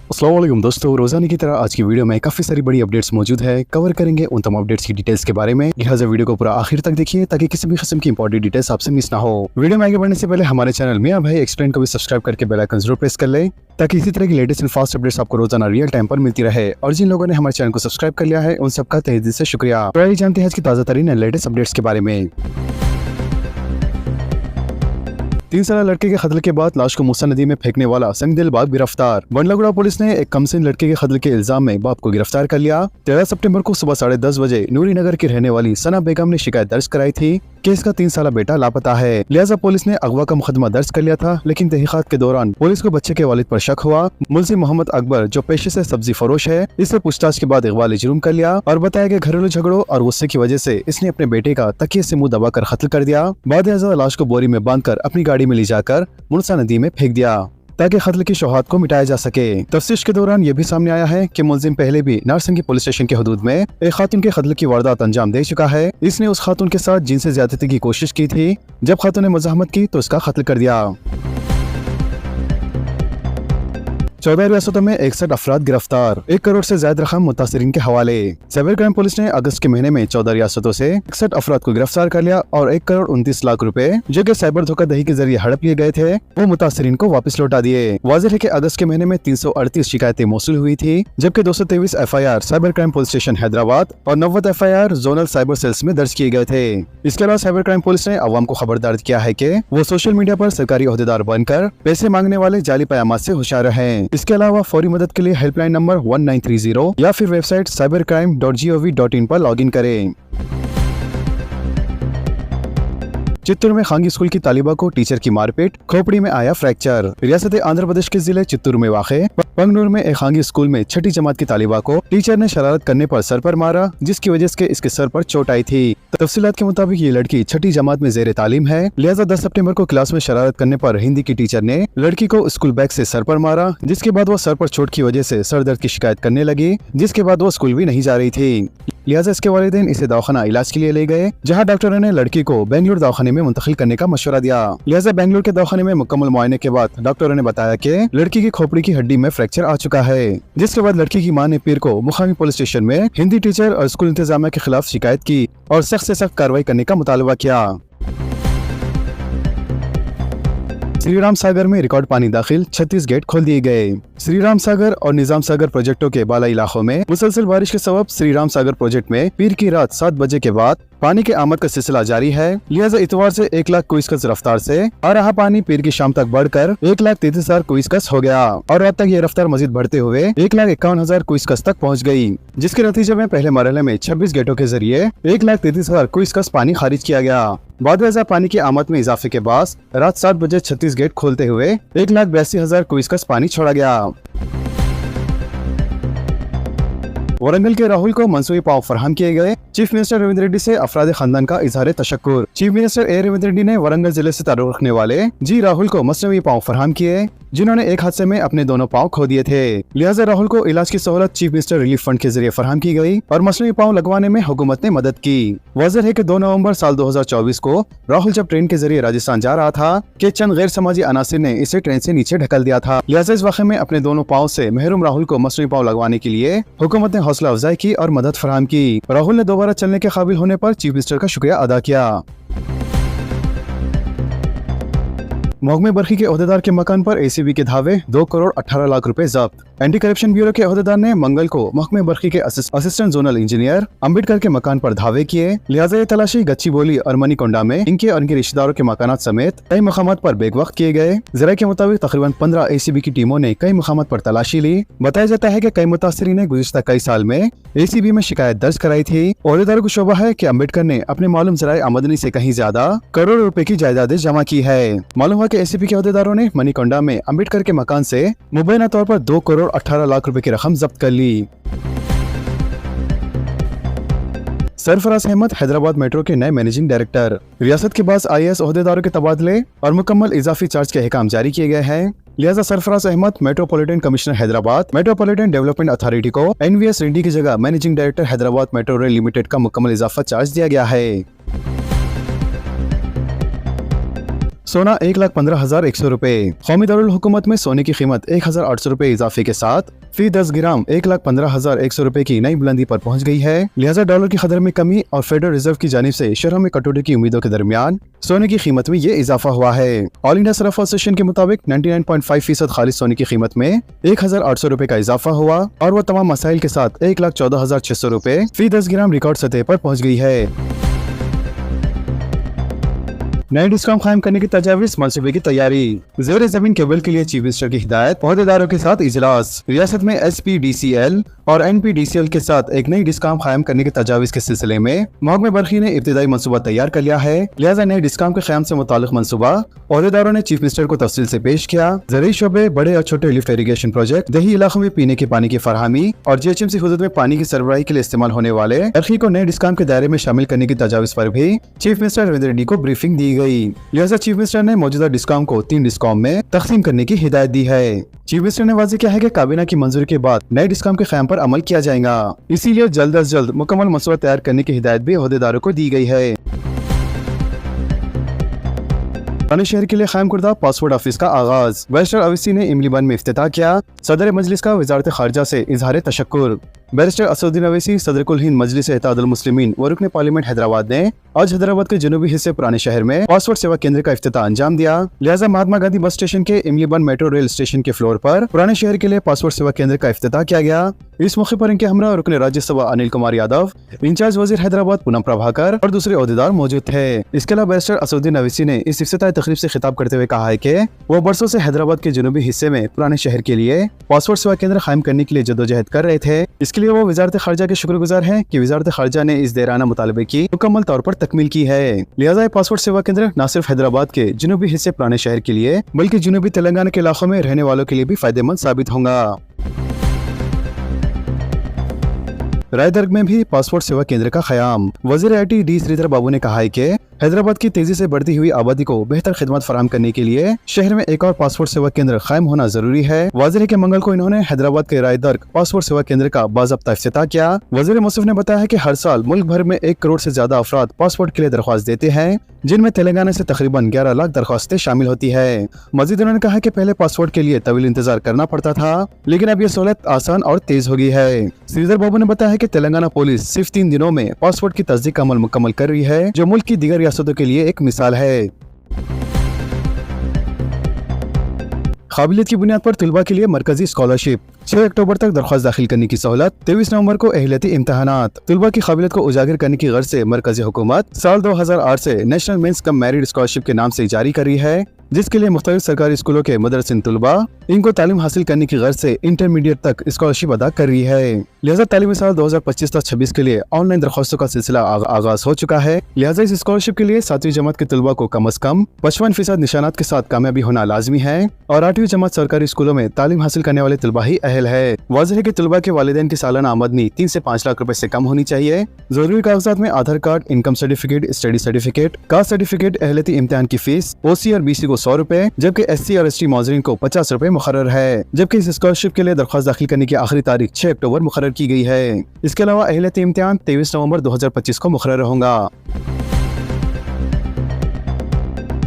अस्सलाम वालेकुम दोस्तों, रोजाना की तरह आज की वीडियो में काफी सारी बड़ी अपडेट्स मौजूद है। कवर करेंगे उन तमाम अपडेट्स की डिटेल्स के बारे में, लिहाजा वीडियो को पूरा आखिर तक देखिए ताकि किसी भी किस्म की इंपॉर्टेंट डिटेल्स आपसे मिस ना हो। वीडियो में आगे बढ़ने से पहले हमारे चैनल मियां भाई एक्सप्लेन को भी सब्सक्राइब करके बेल आइकन जरूर प्रेस कर ले ताकि इसी तरह की लेटेस्ट एंड फास्ट अपडेट्स आपको रोजाना रियल टाइम पर मिलती रहे। और जिन लोगों ने हमारे चैनल को सब्सक्राइब कर लिया है उन सबका तहे दिल से शुक्रिया। तो आइए जानते हैं आज की ताजा तरीन एंड लेटेस्ट अपडेट्स के बारे में। 3 साल लड़के के कत्ल के बाद लाश को मूसा नदी में फेंकने वाला संगदिल बाप गिरफ्तार। बंडलागुड़ा पुलिस ने एक कमसिन लड़के के कत्ल के इल्जाम में बाप को गिरफ्तार कर लिया। 13 सितंबर को सुबह 10:30 बजे नूरी नगर की रहने वाली सना बेगम ने शिकायत दर्ज कराई थी कि इसका 3 साल बेटा लापता है। लिहाजा पुलिस ने अगवा का मुकदमा दर्ज कर लिया था, लेकिन तहकीकात के दौरान पुलिस को बच्चे के वालिद पर शक हुआ। मुल्जिम मोहम्मद अकबर, जो पेशे से सब्जी फरोश है, इससे पूछताछ के बाद इकबाल जुर्म कर लिया और बताया कि घरेलू झगड़ों और गुस्से की वजह से इसने अपने बेटे का तकिए से मुंह दबाकर कत्ल कर दिया। बाद लाश को बोरी में बांधकर अपनी गाड़ी में ले जाकर मुनसा नदी में फेंक दिया ताकि कत्ल की शौहात को मिटाया जा सके। तफ्तीश के दौरान ये भी सामने आया है कि मुलजिम पहले भी नारसिंगी पुलिस स्टेशन के हदूद में एक खातून के कत्ल की वारदात अंजाम दे चुका है। इसने उस खातून के साथ जिनसे ज्यादती की कोशिश की थी। जब खातून ने मज़ाहमत की तो उसका कत्ल कर दिया। 14 रियासतों में 61 अफराद गिरफ्तार, 1 करोड़ से ज्यादा रकम मुतासिरीन के हवाले। साइबर क्राइम पुलिस ने अगस्त के महीने में 14 रियासतों से 61 अफराद को गिरफ्तार कर लिया और 1 करोड़ 29 लाख रुपए जो कि साइबर धोखाधड़ी के जरिए हड़प लिए गए थे वो मुतासिरीन को वापस लौटा दिए। वाज़ेह है कि अगस्त के महीने में 338 शिकायतें मौसूल हुई थी, जबकि 223 FIR cyber crime police station Hyderabad और 90 FIR जोनल साइबर सेल्स में दर्ज किए गए थे। इसके अलावा साइबर क्राइम पुलिस ने अवाम को खबरदार किया है कि वो सोशल मीडिया पर सरकारी ओहदेदार बनकर पैसे मांगने वाले जाली पयामात से होशियार रहें। इसके अलावा फौरी मदद के लिए हेल्पलाइन नंबर 1930 या फिर वेबसाइट cybercrime.gov.in पर लॉगिन करें। चित्तूर में खांगी स्कूल की तालिबा को टीचर की मारपीट, खोपड़ी में आया फ्रैक्चर। रियासत आंध्र प्रदेश के जिले चित्तूर में वाक़े पंगनूर में एक खांगी स्कूल में 6ठी जमात की तालिबा को टीचर ने शरारत करने पर सर पर मारा, जिसकी वजह से इसके सर पर चोट आई थी। तफसीलात के मुताबिक ये लड़की 6ठी जमात में जेर तालीम है। लिहाजा 10 सितंबर को क्लास में शरारत करने पर हिंदी की टीचर ने लड़की को स्कूल बैग से सर पर मारा, जिसके बाद वो सर पर चोट की वजह से सर दर्द की शिकायत करने लगी, जिसके बाद वो स्कूल भी नहीं जा रही थी। लिहाजा इसके वालिदैन इसे दवाखाना इलाज के लिए ले गए, जहां डॉक्टरों ने लड़की को बेंगलुरु दवाखाने में मुंतकिल करने का मशवरा दिया। लिहाजा बेंगलुरु के दवाखाने में मुकम्मल मुआयने के बाद डॉक्टरों ने बताया कि लड़की की खोपड़ी की हड्डी में फ्रैक्चर आ चुका है, जिसके बाद लड़की की मां ने पीर को मुकामी पुलिस स्टेशन में हिंदी टीचर और स्कूल इंतजामिया के खिलाफ शिकायत की और सख्त से सख्त कार्रवाई करने का मुतालबा किया। श्री राम सागर में रिकॉर्ड पानी दाखिल, 36 गेट खोल दिए गए। श्री राम सागर और निजाम सागर प्रोजेक्टों के बालाई इलाकों में मुसलसल बारिश के सबब श्री राम सागर प्रोजेक्ट में पीर की रात 7 बजे के बाद पानी के आमद का सिलसिला जारी है। लिहाजा इतवार से 1 लाख क्यूसेक रफ्तार से आ रहा पानी पीर की शाम तक बढ़कर 1,33,000 क्यूसेक हो गया और रात तक ये रफ्तार मजीद बढ़ते हुए 1,51,000 क्यूसेक तक पहुँच गयी, जिसके नतीजे में पहले मरहले में 26 गेटों के जरिए 1,33,000 क्यूसेक पानी खारिज किया गया। बाद में पानी की आमद में इजाफे के बाद रात 7 बजे 36 गेट खोलते हुए 1,82,000 क्यूसेक पानी छोड़ा गया। वरंगल के राहुल को मनसूबी पाव फराहम किए गए। चीफ मिनिस्टर रविंद्र रेड्डी से अफराद खानदान का इजहार तशक्कुर। Chief minister A Ravindra Reddy ने वरंगल जिले से ताल्लुक रखने वाले जी राहुल को मसनवी पाव फराहम किए, जिन्होंने एक हादसे में अपने दोनों पाँव खो दिए थे। लिहाजा राहुल को इलाज की सहूलत चीफ मिनिस्टर रिलीफ फंड के जरिए फराहम की गई और मसनवी पाँव लगवाने में हुकूमत ने मदद की। वाज़ेह है कि 2 नवंबर साल 2024 को राहुल जब ट्रेन के जरिए राजस्थान जा रहा था कि चंद गैर समाजी अनासिर ने इसे ट्रेन से नीचे ढकल दिया था। लिहाजा इस वाक़े में अपने दोनों पाँव से महरूम राहुल को मसनवी पाँव लगवाने के लिए हुकूमत ने हौसला अफजाई की और मदद फराहम की। राहुल ने दोबारा चलने के काबिल होने पर चीफ मिनिस्टर का शुक्रिया अदा किया। महकमे बरखी के ओहदेदार के मकान पर ACB के धावे 2 करोड़ 18 लाख रुपए जब्त। एंटी करप्शन ब्यूरो के ओहदेदार ने मंगल को महकमे बरखी के असिस्टेंट जोनल इंजीनियर अम्बेडकर के मकान पर धावे किए। लिहाजा ये तलाशी गच्चीबोली और मनीकोंडा में इनके और इनके रिश्तेदारों के मकानात समेत कई मकामात पर बेवक्त किए गए। जरा के मुताबिक तकरीबन 15 ACB की टीमों ने कई मकामात पर तलाशी ली। बताया जाता है कि कई मुतासरीन ने गुज़िश्ता कई साल में ACB में शिकायत दर्ज कराई थी। ओहदेदारों को शोभा है कि अम्बेडकर ने अपने मालूम जराए आमदनी से कहीं ज्यादा करोड़ों रुपए की जायदादें जमा की है। मालूम हुआ कि ACB के ओहदेदारों ने मनीकोंडा में अम्बेडकर के मकान से मुबैना तौर पर 2 करोड़ 18 लाख रुपए की रकम जब्त कर ली। सरफराज अहमद हैदराबाद मेट्रो के नए मैनेजिंग डायरेक्टर। रियासत के पास IAS ओहदेदारों के तबादले और मुकम्मल इजाफी चार्ज के अहकाम जारी किए गए हैं। लिहाजा Sarfaraz Ahmed metropolitan commissioner Hyderabad metropolitan development authority को NVS रेड्डी की जगह managing director Hyderabad metro rail limited का मुकम्मल इजाफा चार्ज दिया गया है। सोना 1,15,100 रुपए। कौमी दारुल हुकूमत में सोने की कीमत 1,800 रुपए इजाफे के साथ फी 10 ग्राम 1,15,100 रुपए की नई बुलंदी पर पहुंच गई है। लिहाजा डॉलर की कदर में कमी और फेडरल रिजर्व की जानिब से शरह में कटौती की उम्मीदों के दरमियान सोने की कीमत में ये इजाफा हुआ है। ऑल इंडिया सराफा एसोसिएशन के मुताबिक 99.5% खालिस सोने की कीमत में 1,800 रुपए का इजाफा हुआ और वह तमाम मसाइल के साथ 1,14,600 रुपए फी 10 ग्राम रिकॉर्ड सतह पर पहुंच गई है। नए डिस्कॉम कायम करने की तजावीज़ मनसूबे की तैयारी। ज़ेर जमीन केबल के लिए चीफ मिनिस्टर की हिदायत, ओहदेदारों के साथ इजलास। रियासत में SPDCL और NPDCL के साथ एक नई डिस्कॉम कायम करने की तजावीज़ के सिलसिले में महकमे बरखी ने इब्तिदाई मनसूबा तैयार कर लिया है। लिहाजा नए डिस्कॉम के क़याम से मुताल्लिक़ मनसूबा ओहदेदारों ने चीफ मिनिस्टर को तफसील से पेश किया। ज़रूरी शोबे, बड़े और छोटे लिफ्ट इरीगेशन प्रोजेक्ट, देही इलाकों में पीने के पानी की फरहमी और GHMC हुदूद में पानी की सरबराही के लिए इस्तेमाल होने वाले बरखी को नए डिस्कॉम के दायरे में शामिल करने की तजावीज़ पर भी चीफ मिनिस्टर रविंद्र रेड्डी को ब्रीफिंग दी गई। लिहाजा चीफ मिनिस्टर ने मौजूदा डिस्कॉम को 3 डिस्कॉम में तकसीम करने की हिदायत दी है। चीफ मिनिस्टर ने वाज़ेह किया है कि काबीना की मंजूरी के बाद नए डिस्कॉम के क़याम पर अमल किया जाएगा। इसीलिए जल्द अज जल्द मुकम्मल मसौदा तैयार करने की हिदायत भी ओहदेदारों को दी गई है। पुराने शहर के लिए कायम करदा पासपोर्ट ऑफिस का आगाज। बैरिस्टर अवैसी ने इमली बंद में इफ्तिताह किया। सदर मजलिस का वजारत खारजा से इजहार तशक्कुर। बैरिस्टर असदुद्दीन अवैसी सदर कुल हिंद मजलिस इत्तेहादुल मुस्लिमीन व रुकन पार्लियामेंट हैदराबाद ने आज हैदराबाद के जनूबी हिस्से पुराने शहर में पासपोर्ट सेवा केंद्र का इफ्तिताह अंजाम दिया। लिहाजा महात्मा गांधी बस स्टेशन के इमली बंद मेट्रो रेल स्टेशन के फ्लोर पर पुराने शहर के लिए पासपोर्ट सेवा केंद्र का इफ्तिताह किया गया। इस मौके पर इनके हमरा रुकन राज्यसभा अनिल कुमार यादव, इंचार्ज वजीर हैदराबाद पूनम प्रभाकर और दूसरे ओहदेदार मौजूद थे। इसके अलावा बैरिस्टर असदुद्दीन अवैसी ने इस इफ्तिताही तकरीब से खिताब करते हुए कहा है कि वो बरसों से हैदराबाद के जनूबी हिस्से में पुराने शहर के लिए पासपोर्ट सेवा केंद्र कायम करने के लिए जद्दोजहद कर रहे थे। इसके लिए वो वजारत खारजा के शुक्रगुजार हैं कि वजारत खारजा ने इस देराना मुतालबे की मुकम्मल तौर पर तकमील की है। लिहाजा पासपोर्ट सेवा केंद्र न सिर्फ हैदराबाद के जनूबी हिस्से पुराने शहर के लिए बल्कि जनूबी तेलंगाना के इलाकों में रहने वालों के लिए भी फायदेमंद साबित होगा। रायदर्ग में भी पासपोर्ट सेवा केंद्र का क़याम। वज़ीर IT D श्रीधर बाबू ने कहा है कि हैदराबाद की तेजी से बढ़ती हुई आबादी को बेहतर खिदमत फराहम करने के लिए शहर में एक और पासपोर्ट सेवा केंद्र कायम होना जरूरी है। वाज़ेह है कि मंगल को इन्होंने हैदराबाद के रायदर्ग पासपोर्ट सेवा केंद्र का बाज़ाब्ता इफ्तिताह किया। वज़ीर मौसूफ ने बताया है कि हर साल मुल्क भर में 1 करोड़ से ज्यादा अफराद पासपोर्ट के लिए दरख्वास्त देते हैं, जिनमें तेलंगाना से तकरीबन 11 लाख दरख्वास्तें शामिल होती है। मजीद उन्होंने कहा कि पहले पासपोर्ट के लिए तवील इंतजार करना पड़ता था, लेकिन अब यह सहूलत आसान और तेज हो गई है। श्रीधर बाबू ने बताया है कि तेलंगाना पुलिस सिर्फ 3 दिनों में पासपोर्ट की तस्दीक का अमल मुकम्मल कर रही है, जो मुल्क की दीगर रियासतों के लिए एक मिसाल है। काबिलियत की बुनियाद पर तलबा के लिए मरकजी स्कॉलरशिप। 6 अक्टूबर तक दरख्वास्त दाखिल करने की सहूलत। 23 नवंबर को अहलियती इम्तहानात। तलबा की काबिलियत को उजागर करने की गर्ज से मरकजी हुकूमत साल 2008 से नेशनल मेंस कम मैरिड स्कॉलरशिप के नाम से जारी कर रही है, जिसके लिए मुख्तलिफ सरकारी स्कूलों के मदरसिन तलबा इनको तालीम हासिल करने की गर्ज से इंटरमीडिएट तक स्कॉलरशिप अदा कर रही है। लिहाजा तालीमी साल 2025-26 के लिए ऑनलाइन दरख्वास्तों का सिलसिला आगाज हो चुका है। लिहाजा इस स्कॉलरशिप के लिए 7वीं जमात के तलबा को कम अज कम 55% निशानात के साथ कामयाबी होना लाजमी है और 8वीं जमात सरकारी स्कूलों में तालीम हासिल करने वाले तलबा ही अहल है। वाज़ेह है कि तलबा के वालिदैन की सालाना आमदनी 3 से 5 लाख रुपए से कम होनी चाहिए। जरूरी कागजात में Aadhaar card, income certificate, study certificate, caste certificate, अहलियती इम्तिहान की फीस, OC और BC को 100 रुपए, जबकि SC और ST मौजरीन को 50 रुपए मुकर्रर है। जबकि इस स्कॉलरशिप के लिए दरख्वास्त दाखिल करने की आखिरी तारीख 6 अक्टूबर मुकर्रर की गई है। इसके अलावा अहलियती इम्तिहान 23 नवंबर 2025 को मुकर्रर होगा।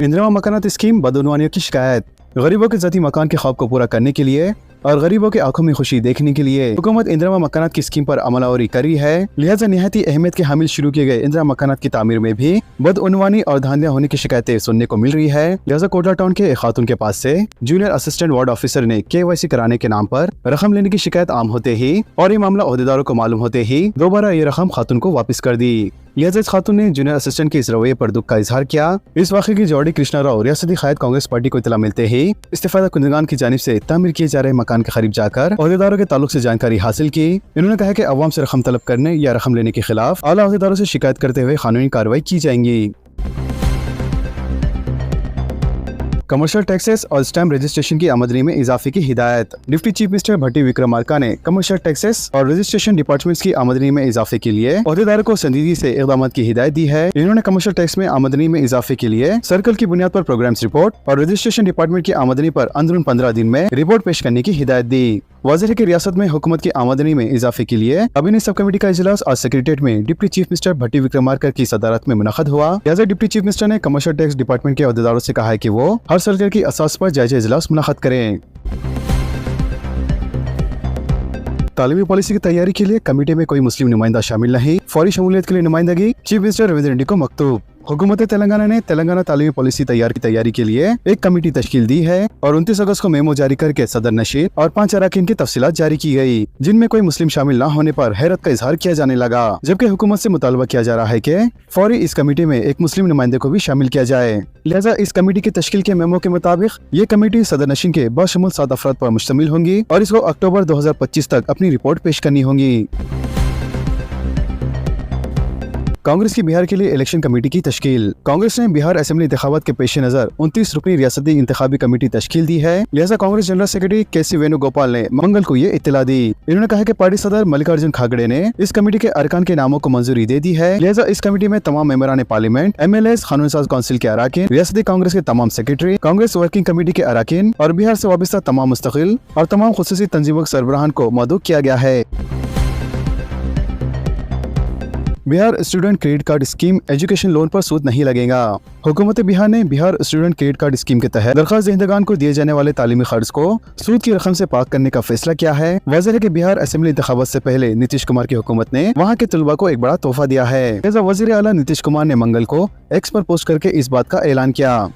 इंदिरा मकानात स्कीम बदउनवानियों की शिकायत। गरीबों के ज़ाती मकान के ख्वाब को पूरा करने के लिए और गरीबों की आंखों में खुशी देखने के लिए हुकूमत इंदिरा मकानात की स्कीम पर अमलावरी करी है। लिहाजा निहायती अहमियत के हामिल शुरू किए गए इंदिरा मकानात की तामीर में भी बदउनवानी और धांधलियां होने की शिकायतें सुनने को मिल रही है। लिहाजा कोटला टाउन के एक खातून के पास से जूनियर असिस्टेंट वार्ड ऑफिसर ने KYC कराने के नाम पर रकम लेने की शिकायत आम होते ही और ये मामला ओहदेदारों को मालूम होते ही दोबारा ये रकम खातून को वापस कर दी। लिहाजा इस खातून ने जूनियर असिस्टेंट के इस रवैये पर दुख का इजहार किया। इस वाक़े की जौहरी कृष्णा राव रियासती कायद कांग्रेस पार्टी को इत्तला मिलते ही इस्तिफादा कुंदगान की जानिब से तामीर किए जा रहे मकान के करीब जाकर ओहदेदारों के ताल्लुक से जानकारी हासिल की। इन्होंने कहा कि अवाम से रकम तलब करने या रकम लेने के खिलाफ आला ओहदेदारों से शिकायत करते हुए कानूनी कार्रवाई की जाएंगी। कमर्शियल टैक्सेस और स्टैम्प रजिस्ट्रेशन की आमदनी में इजाफे की हिदायत। डिप्टी चीफ मिनिस्टर भट्टी विक्रमार्का ने कमर्शियल टैक्सेस और रजिस्ट्रेशन डिपार्टमेंट्स की आमदनी में इजाफे के लिए ओहदेदारों को संजीदगी से इक़दाम की हिदायत दी है। इन्होंने कमर्शियल टैक्स में आमदनी में इजाफे के लिए सर्कल की बुनियाद पर प्रोग्राम्स रिपोर्ट और रजिस्ट्रेशन डिपार्टमेंट की आमदनी पर अंदरून 15 दिन में रिपोर्ट पेश करने की हिदायत दी। वाज़ेह है कि रियासत में हुकूमत की आमदनी में इजाफे के लिए कैबिनेट सब कमेटी का इजलास आज सेक्रेटेरिएट में डिप्टी चीफ मिनिस्टर भट्टी विक्रमार्का की सदारत में मुनक़द हुआ। लिहाजा डिप्टी चीफ मिनिस्टर ने कमर्शियल टैक्स डिपार्टमेंट के अहदेदारों से कहा है कि वो हर सर्कल की असास पर जायजा इजलास मुनक़द करें। तालीमी पॉलिसी की तैयारी के लिए कमेटी में कोई मुस्लिम नुमाइंदा शामिल नहीं, फौरी शमूलियत के लिए नुमाइंदगी, चीफ मिनिस्टर रवींद्र रेड्डी को मकतूब। हुकूमत तेलंगाना ने तेलंगाना तालीमी पॉलिसी तैयारी के लिए एक कमेटी तश्कील दी है और 29 अगस्त को मेमो जारी करके सदर नशीर और 5 अरकान की तफसीलात जारी की गई, जिनमें कोई मुस्लिम शामिल न होने पर हैरत का इजहार किया जाने लगा, जबकि हुकूमत से मुतालबा किया जा रहा है कि फौरी इस कमेटी में एक मुस्लिम नुमाइंदे को भी शामिल किया जाए। लिहाजा इस कमेटी की तश्कील के मेमो के मुताबिक ये कमेटी सदर नशीन के बशमुल 7 अफराद पर मुश्तमिल होंगी और इसको अक्टूबर 2025 तक अपनी रिपोर्ट पेश करनी होगी। कांग्रेस की बिहार के लिए इलेक्शन कमेटी की तश्कील। कांग्रेस ने बिहार असेंबली इंतखाबात के पेश नजर 29 रुकनी रियासती इंतखाबी कमेटी तश्कील दी है। लिहाजा Congress general secretary KC. Venugopal ने मंगल को ये इत्तला दी। इन्होंने कहा कि पार्टी सदर मल्लिकार्जुन खड़गे ने इस कमेटी के अरकान के नामों को मंजूरी दे दी है। लिहाजा इस कमेटी में तमाम मेंबरान पार्लियामेंट, MLAs, कानून साज काउंसिल के अरकान, रियासती कांग्रेस के तमाम सेक्रेटरी, कांग्रेस वर्किंग कमेटी के अरकान और बिहार से वाबस्ता तमाम मुस्तकिल और तमाम खुसूसी तंजीमों के सरबराहान को मदऊ किया गया है। Bihar student credit card scheme education loan पर सूद नहीं लगेगा। हुकूमत बिहार ने Bihar student credit card scheme के तहत दरख्वास्त दहिंदगान को दिए जाने वाले तालीमी खर्च को सूद की रकम से पाक करने का फैसला किया है। वाज़ेह है कि बिहार असेंबली इंतखाबात से पहले नीतीश कुमार की हुकूमत ने वहां के तलबा को एक बड़ा तोहफा दिया है। लिहाजा वज़ीर आला नीतीश कुमार ने मंगल को एक्स पर पोस्ट करके इस बात का ऐलान किया।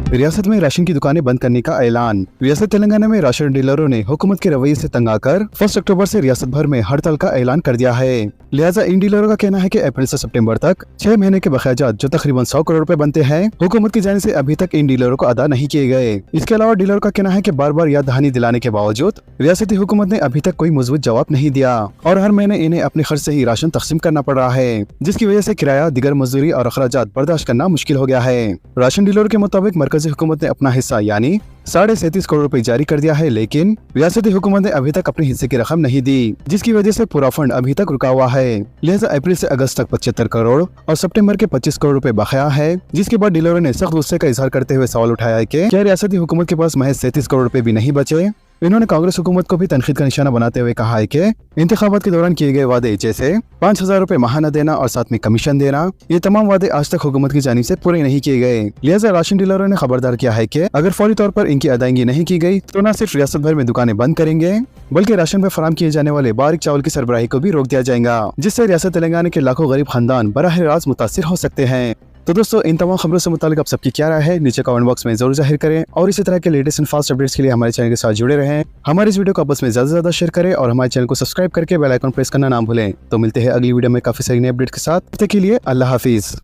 रियासत में राशन की दुकानें बंद करने का ऐलान। रियासत तेलंगाना में राशन डीलरों ने हुकूमत के रवैये से तंग आकर 1 अक्टूबर से रियासत भर में हड़ताल का ऐलान कर दिया है। लिहाजा इन डीलरों का कहना है कि अप्रैल से सितंबर तक 6 महीने के बकायाजात जो तकरीबन 100 करोड़ रुपए बनते हैं, हुकूमत की जानिब से अभी तक इन डीलरों को अदा नहीं किए गए। इसके अलावा डीलरों का कहना है कि बार बार याद दहानी दिलाने के बावजूद रियासती हुकूमत ने अभी तक कोई मजबूत जवाब नहीं दिया और हर महीने इन्हें अपने खर्च से ही राशन तकसीम करना पड़ रहा है, जिसकी वजह से किराया, दिगर मजदूरी और अखराजात बर्दाश्त करना मुश्किल हो गया है। राशन डीलरों के मुताबिक मरकजी हुकूमत ने अपना हिस्सा यानी 37.5 करोड़ रुपए जारी कर दिया है, लेकिन रियासती हुकूमत ने अभी तक अपने हिस्से की रकम नहीं दी, जिसकी वजह से पूरा फंड अभी तक रुका हुआ है। लिहाजा अप्रैल से अगस्त तक 75 करोड़ और सितंबर के 25 करोड़ रुपए बकाया है, जिसके बाद डीलरों ने सख्त गुस्से का इजहार करते हुए सवाल उठाया है कि क्या रियासती हुकूमत के पास महज 37 करोड़ रुपए भी नहीं बचे। इन्होंने कांग्रेस हुकूमत को भी तनखीद का निशाना बनाते हुए कहा है कि इंतखाबात के दौरान किए गए वादे जैसे 5,000 रुपए माहाना देना और साथ में कमीशन देना, ये तमाम वादे आज तक हुकूमत की जानिब से पूरे नहीं किए गए। लिहाजा राशन डीलरों ने खबरदार किया है कि अगर फौरी तौर पर इनकी अदायगी नहीं की गई तो न सिर्फ रियासत भर में दुकानें बंद करेंगे, बल्कि राशन में फराम किए जाने वाले बारीक चावल की सरबराही को भी रोक दिया जाएगा, जिससे रियासत तेलंगाना के लाखों गरीब खानदान बराह रास्त मुतासिर हो सकते हैं। तो दोस्तों, इन तमाम खबरों से मुतालिक आप सबकी क्या राय है, नीचे कमेंट बॉक्स में जरूर जाहिर करें और इसी तरह के लेटेस्ट एंड फास्ट अपडेट्स के लिए हमारे चैनल के साथ जुड़े रहें। हमारे इस वीडियो को आपस में ज्यादा से ज्यादा शेयर करें और हमारे चैनल को सब्सक्राइब करके बेल आइकन प्रेस करना ना भूलें। तो मिलते हैं अगली वीडियो में काफी सारी नई अपडेट के साथ। तब तक के लिए अल्लाह हाफिज।